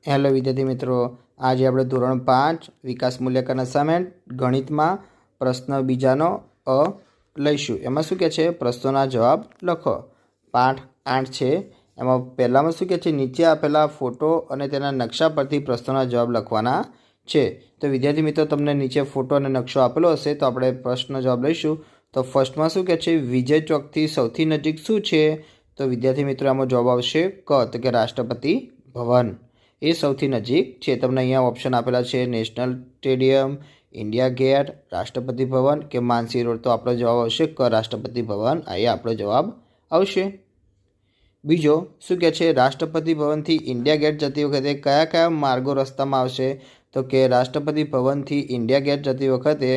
Hello વિદ્યાર્થી મિત્રો, આજે આપણે ધોરણ 5 વિકાસ મૂલ્યાંકન અસાઇનમેન્ટ ગણિતમાં પ્રશ્ન બીજાનો અ લઈશું. એમાં શું કહે છે? પ્રશ્નોના જવાબ લખો. પાઠ 8 છે. એમાં પહેલામાં શું કહે છે? નીચે આપેલા ફોટો અને તેના નકશા પરથી પ્રશ્નોના જવાબ લખવાના છે. તો વિદ્યાર્થી મિત્રો, તમને નીચે ફોટો અને નકશો આપેલો હશે, તો આપણે પ્રશ્ન જવાબ લઈશું. તો ફર્સ્ટમાં શું કહે છે? વિજય ચોકથી સૌથી નજીક શું છે? તો વિદ્યાર્થી મિત્રો, આમાં જવાબ આવશે ક, તો કે રાષ્ટ્રપતિ ભવન એ સૌથી નજીક છે. તમને અહીંયા ઓપ્શન આપેલા છે: નેશનલ સ્ટેડિયમ, ઇન્ડિયા ગેટ, રાષ્ટ્રપતિ ભવન કે માનસી રોડ. તો આપણો જવાબ આવશે ક, રાષ્ટ્રપતિ ભવન. અહીંયા આપણો જવાબ આવશે. બીજો શું કહે છે? રાષ્ટ્રપતિ ભવનથી ઇન્ડિયા ગેટ જતી વખતે કયા કયા માર્ગો રસ્તામાં આવશે? તો કે રાષ્ટ્રપતિ ભવનથી ઇન્ડિયા ગેટ જતી વખતે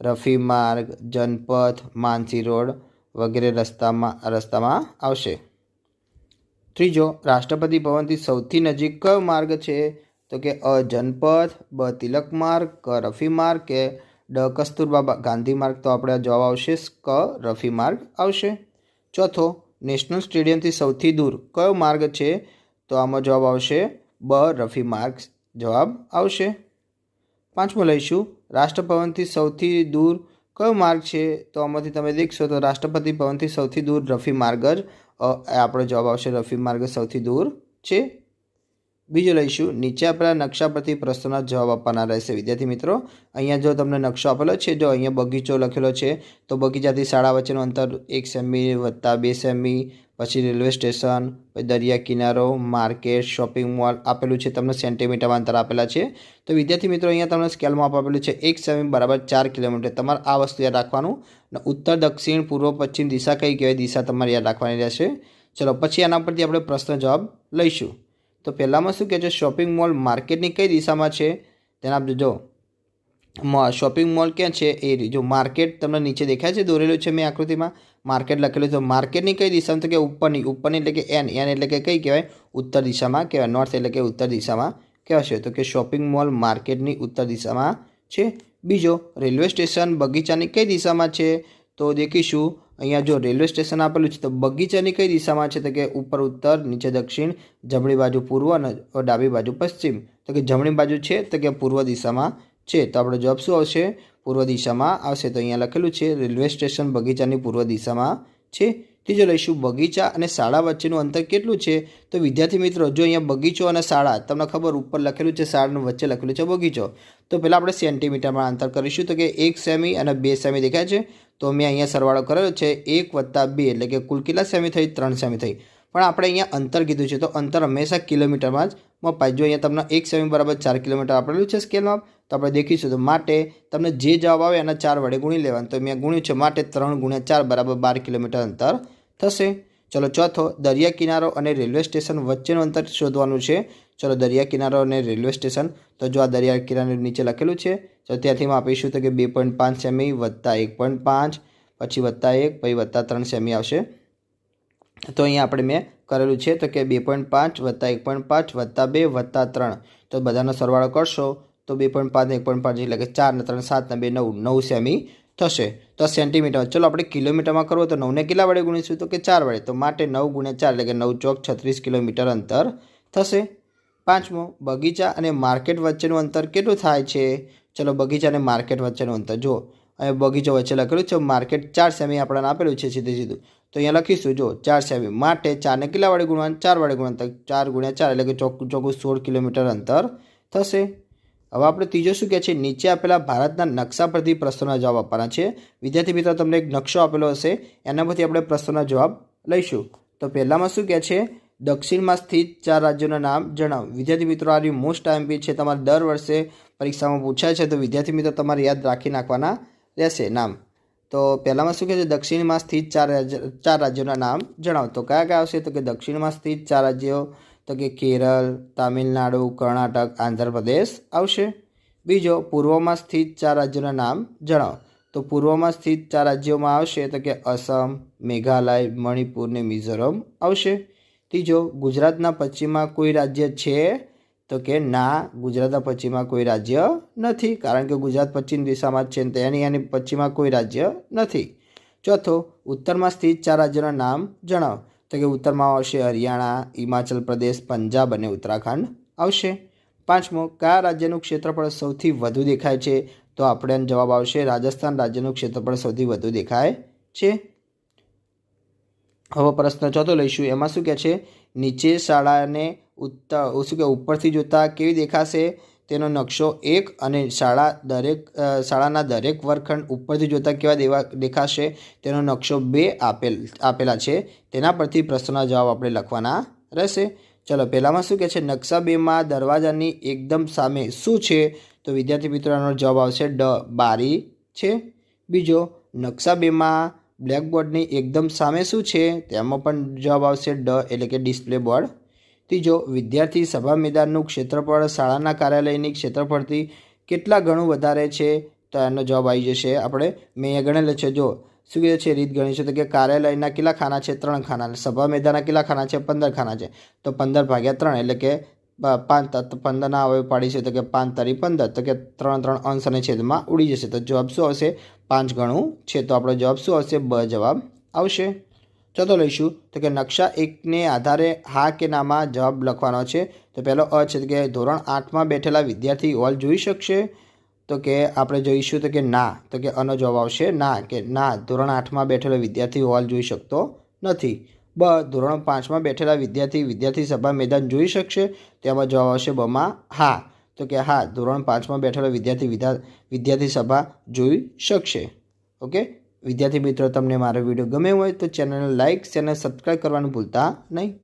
રફી માર્ગ, જનપથ, માનસી રોડ વગેરે રસ્તામાં આવશે. ત્રીજો, રાષ્ટ્રપતિ ભવનથી સૌથી નજીક કયો માર્ગ છે? તો કે અ જનપથ, બ તિલક માર્ગ, ક રફી માર્ગ કે ડ કસ્તુરબા ગાંધી માર્ગ. તો આપણે જવાબ આવશે ક, રફી માર્ગ આવશે. ચોથો, નેશનલ સ્ટેડિયમથી સૌથી દૂર કયો માર્ગ છે? તો આમાં જવાબ આવશે બ, રફી માર્ગ જવાબ આવશે. પાંચમો લઈશું, રાષ્ટ્રભવનથી સૌથી દૂર કયો માર્ગ છે? તો આમાંથી તમે દેખશો તો રાષ્ટ્રપતિ ભવનથી સૌથી દૂર રફી માર્ગ જ આપણો જવાબ આવશે. રફી માર્ગ સૌથી દૂર છે. બીજો લઈશું, નીચે આપેલા નકશા પરથી પ્રશ્નોના જવાબ આપવાના રહેશે. વિદ્યાર્થી મિત્રો, અહીંયા જો તમને નકશો આપેલો છે, જો અહીંયા બગીચો લખેલો છે, તો બગીચાથી શાળા વચ્ચેનું અંતર 1 સેમી વત્તા 2 સેમી, પછી રેલવે સ્ટેશન, પછી દરિયા કિનારો, માર્કેટ, શોપિંગ મોલ આપેલું છે. તમને સેન્ટીમીટરમાં અંતર આપેલા છે. તો વિદ્યાર્થી મિત્રો, અહીંયા તમને સ્કેલમાં આપેલું છે 1 સેમી બરાબર 4 કિલોમીટર. તમારે આ વસ્તુ યાદ રાખવાનું. ઉત્તર, દક્ષિણ, પૂર્વ, પશ્ચિમ દિશા કઈ કહેવાય? દિશા તમારે યાદ રાખવાની રહેશે. ચલો, પછી આના પરથી આપણે પ્રશ્ન જવાબ લઈશું. તો પહેલામાં શું કહે છે? શોપિંગ મોલ માર્કેટની કઈ દિશામાં છે? તેના જો શોપિંગ મોલ ક્યાં છે? એ જો માર્કેટ તમને નીચે દેખાય છે, દોરેલું છે મેં આકૃતિમાં, માર્કેટ લખેલું છે. માર્કેટની કઈ દિશામાં? તો કે ઉપરની એટલે કે એન એટલે કે કઈ કહેવાય? ઉત્તર દિશામાં કહેવાય. નોર્થ એટલે કે ઉત્તર દિશામાં કહેવાશે. તો કે શોપિંગ મોલ માર્કેટની ઉત્તર દિશામાં છે. બીજો, રેલવે સ્ટેશન બગીચાની કઈ દિશામાં છે? તો દેખીશું, અહીંયા જો રેલવે સ્ટેશન આપેલું છે, તો બગીચાની કઈ દિશામાં છે? તો કે ઉપર ઉત્તર, નીચે દક્ષિણ, જમણી બાજુ પૂર્વ અને ડાબી બાજુ પશ્ચિમ. તો કે જમણી બાજુ છે, તો કે પૂર્વ દિશામાં છે. તો આપણો જવાબ શું આવશે? પૂર્વ દિશામાં આવશે. તો અહીંયા લખેલું છે રેલવે સ્ટેશન બગીચાની પૂર્વ દિશામાં છે. ત્રીજો લઈશું, બગીચા અને શાળા વચ્ચેનું અંતર કેટલું છે? તો વિદ્યાર્થી મિત્રો, જો અહીંયા બગીચો અને શાળા તમને ખબર, ઉપર લખેલું છે શાળાનું, વચ્ચે લખેલું છે બગીચો. તો પહેલાં આપણે સેન્ટીમીટરમાં અંતર કરીશું. તો કે 1 સેમી અને 2 સેમી દેખાય છે. તો મેં અહીંયા સરવાળો કરેલો છે 1 વત્તા 2 એટલે કે કુલ કેટલા સેમી થઈ? 3 સેમી થઈ. પણ આપણે અહીંયા અંતર કીધું છે, તો અંતર હંમેશા કિલોમીટરમાં જ મપાય. જો અહીંયા તમને 1 સેમી બરાબર 4 કિલોમીટર આપેલું છે સ્કેલમાં, તો આપણે દેખીશું. તો માટે તમને જે જવાબ આવે એના 4 વડે ગુણી લેવાનું. તો મેં ગુણ્યું છે, માટે 3 × 4 બરાબર 12 કિલોમીટર અંતર થશે. ચલો, ચોથો, દરિયા કિનારો અને રેલવે સ્ટેશન વચ્ચેનું અંતર શોધવાનું છે. ચલો, દરિયા કિનારો અને રેલવે સ્ટેશન, તો જો આ દરિયા કિનારો નીચે લખેલું છે, તો ત્યાંથી આપીશું તો કે 2.5 સેમી વત્તા 1.5, પછી વત્તા 1, પછી વત્તા 3 સેમી આવશે. તો અહીંયા આપણે મેં કરેલું છે, તો કે 2.5 વત્તા 1.5 વત્તા 2 વત્તા 3. તો બધાનો સરવાળો કરશો તો 2.5 ને 1.5 એટલે કે 4 ને 3 7 ને 2 9 સેમી થશે. તો સેન્ટીમીટર. ચલો, આપણે કિલોમીટરમાં કરવો તો 9ને કેટલા વડે ગુણીશું? તો કે 4 વડે. તો માટે 9 × 4 એટલે કે 9 ચોક 36 કિલોમીટર અંતર થશે. પાંચમો, બગીચા અને માર્કેટ વચ્ચેનું અંતર કેટલું થાય છે? ચલો, બગીચા અને માર્કેટ વચ્ચેનું અંતર જો અહીંયા બગીચો વચ્ચે લખેલું છે, માર્કેટ 4 સેમી આપણને આપેલું છે સીધું. તો અહીંયા લખીશું, જો 4 સેમી, માટે 4 ને કેટલા વડે ગુણવાનું? 4 વડે ગુણવાનું. 4 × 4 એટલે કે ચોખ્ખું 16 કિલોમીટર અંતર થશે. હવે આપણે ત્રીજો શું કહે છે? નીચે આપેલા ભારતના નકશા પરથી પ્રશ્નોના જવાબ આપવાના છે. વિદ્યાર્થી મિત્રો, તમને એક નકશો આપેલો હશે, એના પરથી આપણે પ્રશ્નોના જવાબ લઈશું. તો પહેલામાં શું કહે છે? દક્ષિણમાં સ્થિત 4 રાજ્યોના નામ જણાવો. વિદ્યાર્થી મિત્રો, આ મોસ્ટ આઈએમપી છે, તમારે દર વર્ષે પરીક્ષામાં પૂછાય છે. તો વિદ્યાર્થી મિત્રો, તમારે યાદ રાખી નાખવાના રહેશે નામ. તો પહેલામાં શું કહે છે? દક્ષિણમાં સ્થિત 4 રાજ્યોના નામ જણાવો. તો કયા કયા આવશે? તો કે દક્ષિણમાં સ્થિત 4 રાજ્યો, તો કે કેરળ, તામિલનાડુ, કર્ણાટક, આંધ્રપ્રદેશ આવશે. બીજો, પૂર્વમાં સ્થિત 4 રાજ્યોના નામ જણાવો. તો પૂર્વમાં સ્થિત 4 રાજ્યોમાં આવશે તો કે અસમ, મેઘાલય, મણિપુર ને મિઝોરમ આવશે. ત્રીજો, ગુજરાતના પશ્ચિમમાં કોઈ રાજ્ય છે? તો કે ના, ગુજરાતના પશ્ચિમમાં કોઈ રાજ્ય નથી, કારણ કે ગુજરાત પશ્ચિમ દિશામાં છે, તેની પશ્ચિમમાં કોઈ રાજ્ય નથી. ચોથો, ઉત્તરમાં સ્થિત 4 રાજ્યોના નામ જણાવો. તો કે ઉત્તરમાં આવશે હરિયાણા, હિમાચલ પ્રદેશ, પંજાબ અને ઉત્તરાખંડ આવશે. પાંચમો, કયા રાજ્યનું ક્ષેત્રફળ સૌથી વધુ દેખાય છે? તો આપણે જવાબ આવશે રાજસ્થાન રાજ્યનું ક્ષેત્રફળ સૌથી વધુ દેખાય છે. હવે પ્રશ્ન ચોથો લઈશું. એમાં શું કહે છે? નીચે શાળાને ઉપરથી જોતા કેવી દેખાશે? તેનો નકશો 1 અને શાળાના દરેક વર્ગખંડ ઉપરથી જોતા કેવા દેખાશે? તેનો નકશો 2 આપેલા છે. તેના પરથી પ્રશ્નના જવાબ આપણે લખવાના રહેશે. ચલો, પહેલામાં શું કહે છે? નકશા 2માં દરવાજાની એકદમ સામે શું છે? તો વિદ્યાર્થી મિત્રોનો જવાબ આવશે બારી છે. બીજો, નકશા 2માં બ્લેકબોર્ડની એકદમ સામે શું છે? તેમાં પણ જવાબ આવશે એટલે કે ડિસ્પ્લે બોર્ડ. ત્રીજો, વિદ્યાર્થી સભા મેદાનનું ક્ષેત્રફળ શાળાના કાર્યાલયની ક્ષેત્રફળથી કેટલા ગણું વધારે છે? તો એનો જવાબ આવી જશે. આપણે મેં અહીંયા ગણેલો છે. જો શું કહે છે? રીત ગણી છે તો કે કાર્યાલયના કેટલા ખાના છે? 3 ખાના. સભા મેદાનના કેટલા ખાના છે? 15 ખાના છે. તો 15/3 એટલે કે 5. 15ના હવે પાડીશું તો કે 5 તારી 15, તો કે 3 અંશ અને છેદમાં ઉડી જશે. તો જવાબ શું આવશે? 5 ગણું છે. તો આપણો જવાબ શું આવશે? બ જવાબ આવશે. ચોથો લઈશું તો કે નકશા 1ને આધારે હા કે નામાં જવાબ લખવાનો છે. તો પહેલો છે કે ધોરણ 8માં બેઠેલા વિદ્યાર્થી હોલ જોઈ શકશે? તો કે આપણે જોઈશું તો કે ના. તો કે આનો જવાબ આવશે ના, કે ના, ધોરણ 8માં બેઠેલો વિદ્યાર્થી હોલ જોઈ શકતો નથી. બ, ધોરણ 5માં બેઠેલા વિદ્યાર્થી સભા મેદાન જોઈ શકશે? તેમાં જવાબ આવશે બમાં હા. તો કે હા, ધોરણ 5માં બેઠેલો વિદ્યાર્થી સભા જોઈ શકશે. ઓકે વિદ્યાર્થી મિત્રો, તમને મારો વિડીયો ગમે હોય તો ચેનલને લાઇક, ચેનલ સબસ્ક્રાઈબ કરવાનું ભૂલતા નહીં.